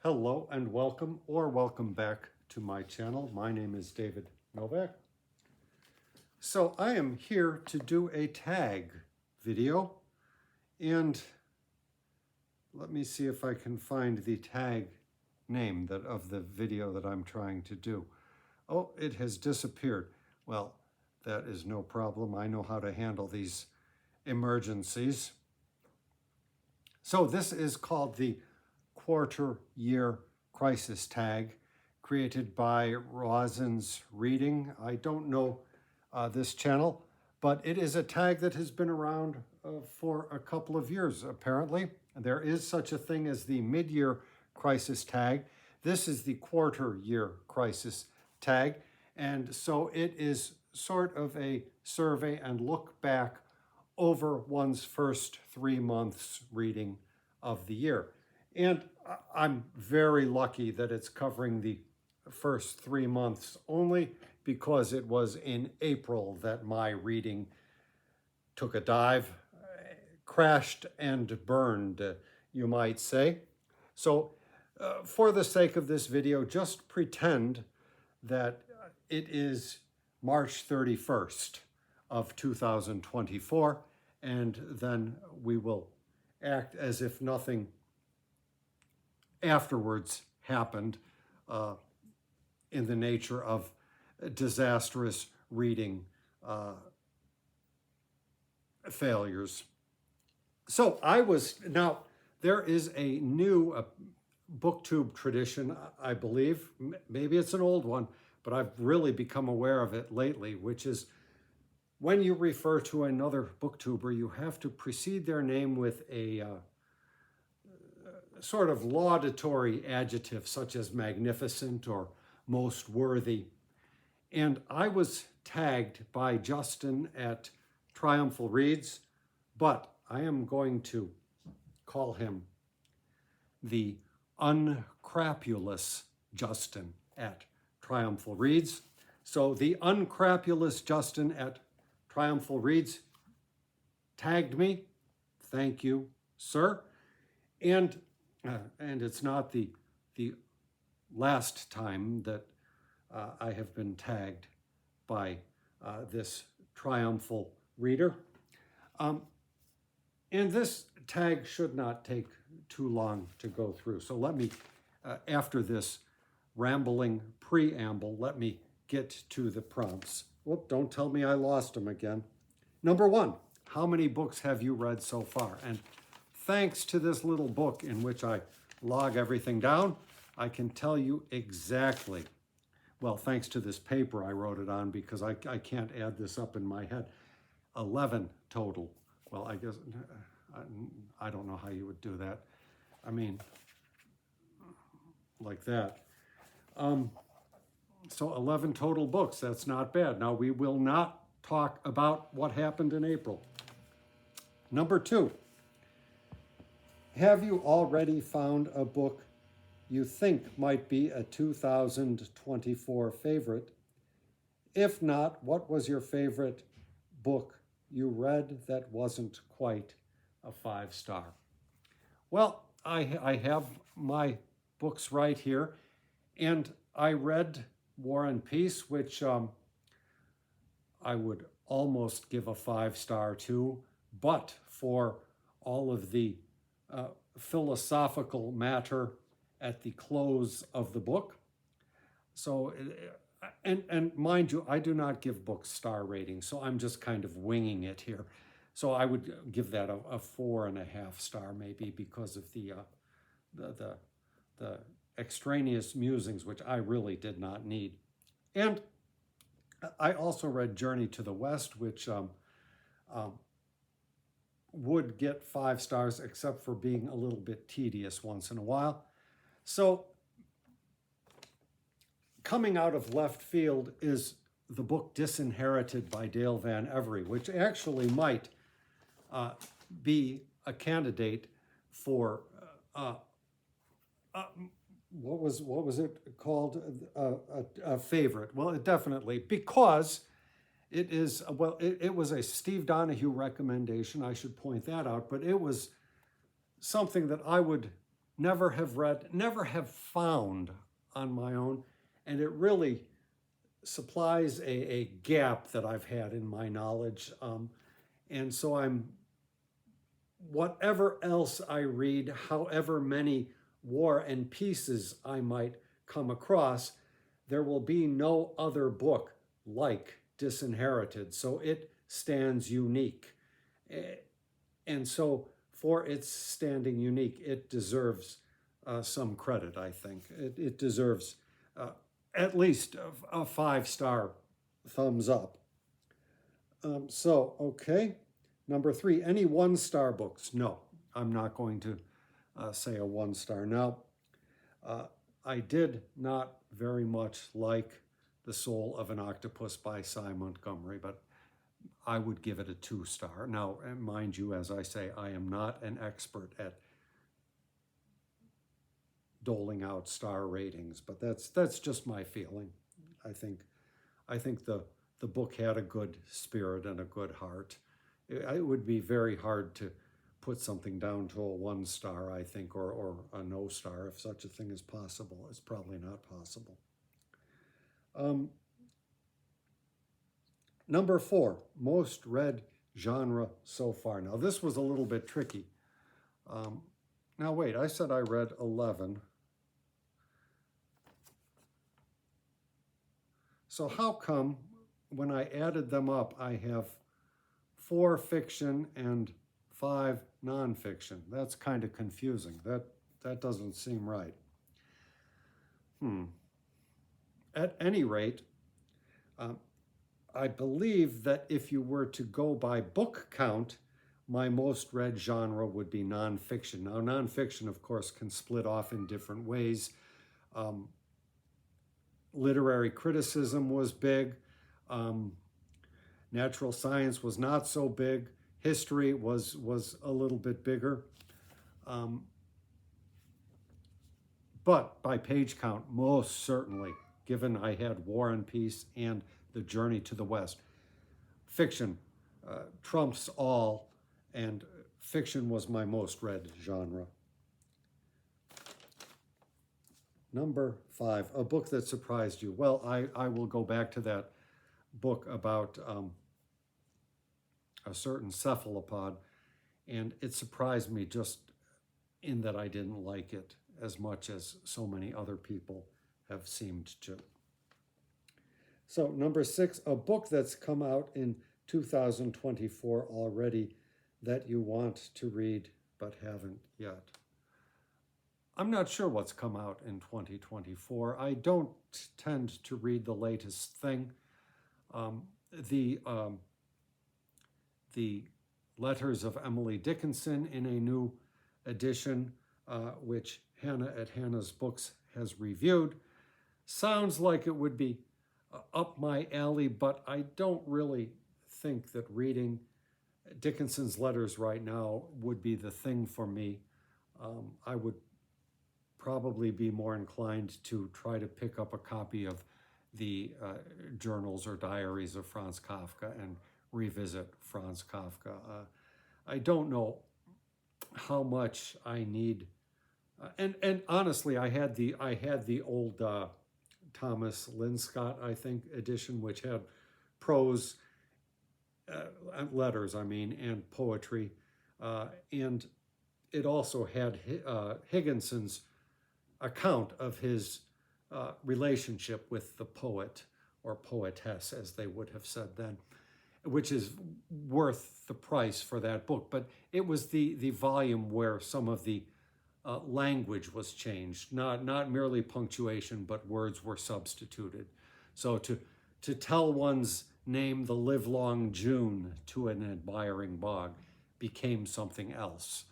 Hello and welcome back to my channel. My name is David Novak. So I am here to do a tag video, and let me see if I can find the tag name of the video that I'm trying to do. Oh, it has disappeared. Well, that is no problem. I know how to handle these emergencies. So this is called the Quarter Year Crisis Tag, created by Rosin's Reading. I don't know this channel, but it is a tag that has been around for a couple of years, apparently. There is such a thing as the Mid-Year Crisis Tag. This is the Quarter Year Crisis Tag, and so it is sort of a survey and look back over one's first 3 months reading of the year. And I'm very lucky that it's covering the first 3 months only, because it was in April that my reading took a dive, crashed and burned, you might say. So for the sake of this video, just pretend that it is March 31st of 2024, and then we will act as if nothing afterwards happened in the nature of disastrous reading failures. So now there is a new booktube tradition, I believe. Maybe it's an old one, but I've really become aware of it lately, which is when you refer to another booktuber, you have to precede their name with a sort of laudatory adjective, such as magnificent or most worthy. And I was tagged by Justin at Triumphal Reads, but I am going to call him the uncrapulous Justin at Triumphal Reads. So the uncrapulous Justin at Triumphal Reads tagged me. Thank you, sir. And it's not the last time that I have been tagged by this triumphal reader. And this tag should not take too long to go through. So let me, after this rambling preamble, let me get to the prompts. Whoop, don't tell me I lost them again. Number 1, how many books have you read so far? And thanks to this little book in which I log everything down, I can tell you exactly. Well, thanks to this paper I wrote it on, because I can't add this up in my head. 11 total. Well, I guess, I don't know how you would do that. I mean, like that. So 11 total books, that's not bad. Now, we will not talk about what happened in April. Number 2, have you already found a book you think might be a 2024 favorite? If not, what was your favorite book you read that wasn't quite a 5-star? Well, I have my books right here, and I read War and Peace, which I would almost give a 5-star to, but for all of the philosophical matter at the close of the book. So, and mind you, I do not give books star ratings, so I'm just kind of winging it here. So I would give that a 4.5 star, maybe, because of the extraneous musings, which I really did not need. And I also read Journey to the West, which would get 5 stars, except for being a little bit tedious once in a while. So coming out of left field is the book Disinherited by Dale Van Every, which actually might be a candidate for what was it called? A favorite. Well, it definitely, because it is, well, it was a Steve Donahue recommendation, I should point that out, but it was something that I would never have read, never have found on my own. And it really supplies a gap that I've had in my knowledge. And so whatever else I read, however many war and peaces I might come across, there will be no other book like Disinherited. So it stands unique. And so for its standing unique, it deserves some credit, I think. It deserves at least a 5-star thumbs up. Okay. Number 3, any 1-star books? No, I'm not going to say a 1-star. Now, I did not very much like The Soul of an Octopus by Cy Montgomery, but I would give it a 2-star. Now, mind you, as I say, I am not an expert at doling out star ratings, but that's just my feeling. I think the book had a good spirit and a good heart. It would be very hard to put something down to a 1-star, I think, or a no star, if such a thing is possible. It's probably not possible. Number 4, most read genre so far. Now, this was a little bit tricky. Now, wait, I said I read 11. So how come when I added them up, I have 4 fiction and 5 nonfiction? That's kind of confusing. That doesn't seem right. At any rate, I believe that if you were to go by book count, my most read genre would be nonfiction. Now, nonfiction, of course, can split off in different ways. Literary criticism was big. Natural science was not so big. History was a little bit bigger. But by page count, most certainly, given I had War and Peace and The Journey to the West, fiction trumps all, and fiction was my most read genre. Number 5, a book that surprised you. Well, I will go back to that book about a certain cephalopod, and it surprised me just in that I didn't like it as much as so many other people have seemed to. So number 6, a book that's come out in 2024 already that you want to read but haven't yet. I'm not sure what's come out in 2024. I don't tend to read the latest thing. The Letters of Emily Dickinson in a new edition, which Hannah at Hannah's Books has reviewed, sounds like it would be up my alley, but I don't really think that reading Dickinson's letters right now would be the thing for me. I would probably be more inclined to try to pick up a copy of the journals or diaries of Franz Kafka and revisit Franz Kafka. I don't know how much I need, and honestly, I had the old Thomas Linscott, I think, edition, which had prose, letters, I mean, and poetry, and it also had Higginson's account of his relationship with the poet, or poetess, as they would have said then, which is worth the price for that book. But it was the volume where some of the language was changed, not merely punctuation, but words were substituted. So to tell one's name the livelong June to an admiring bog became something else,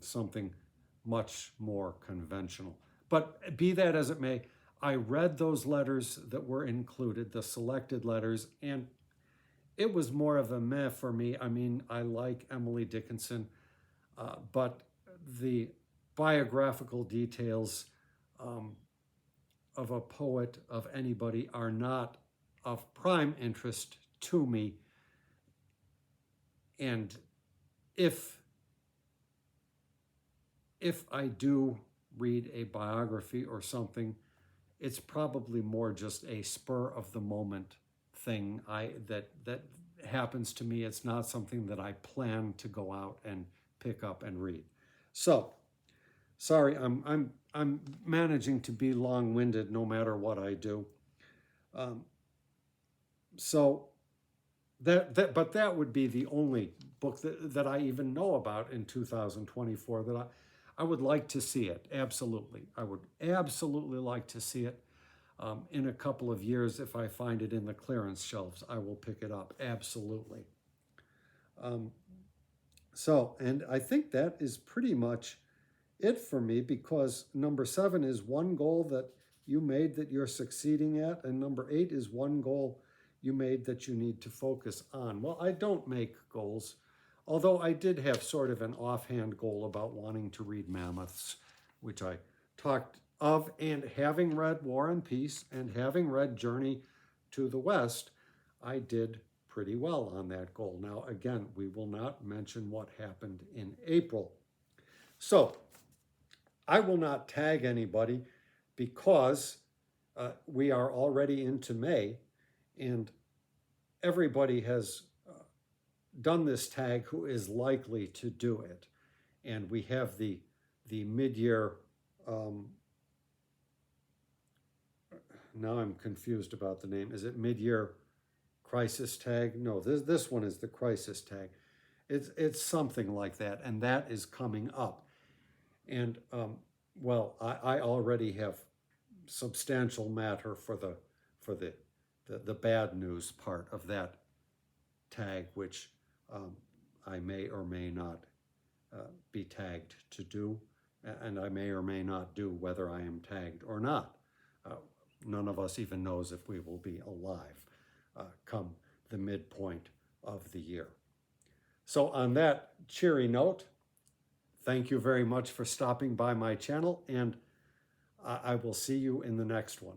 something much more conventional. But be that as it may, I read those letters that were included, the selected letters, and it was more of a meh for me. I mean, I like Emily Dickinson, but the biographical details of a poet, of anybody, are not of prime interest to me. And if if I do read a biography or something, it's probably more just a spur of the moment thing that happens to me. It's not something that I plan to go out and pick up and read. So, sorry, I'm managing to be long-winded no matter what I do. So but that would be the only book that I even know about in 2024 that I would like to see it. Absolutely. I would absolutely like to see it. In a couple of years, if I find it in the clearance shelves, I will pick it up. Absolutely. And I think that is pretty much it for me, because number 7 is one goal that you made that you're succeeding at, and number 8 is one goal you made that you need to focus on. Well, I don't make goals, although I did have sort of an offhand goal about wanting to read Mammoths, which I talked of, and having read War and Peace and having read Journey to the West, I did pretty well on that goal. Now, again, we will not mention what happened in April. So, I will not tag anybody because we are already into May, and everybody has done this tag who is likely to do it. And we have the mid-year, now I'm confused about the name. Is it mid-year crisis tag? No, this one is the crisis tag. It's something like that, and that is coming up. And well, I already have substantial matter for the bad news part of that tag, which I may or may not be tagged to do, and I may or may not do whether I am tagged or not. None of us even knows if we will be alive come the midpoint of the year. So on that cheery note, thank you very much for stopping by my channel, and I will see you in the next one.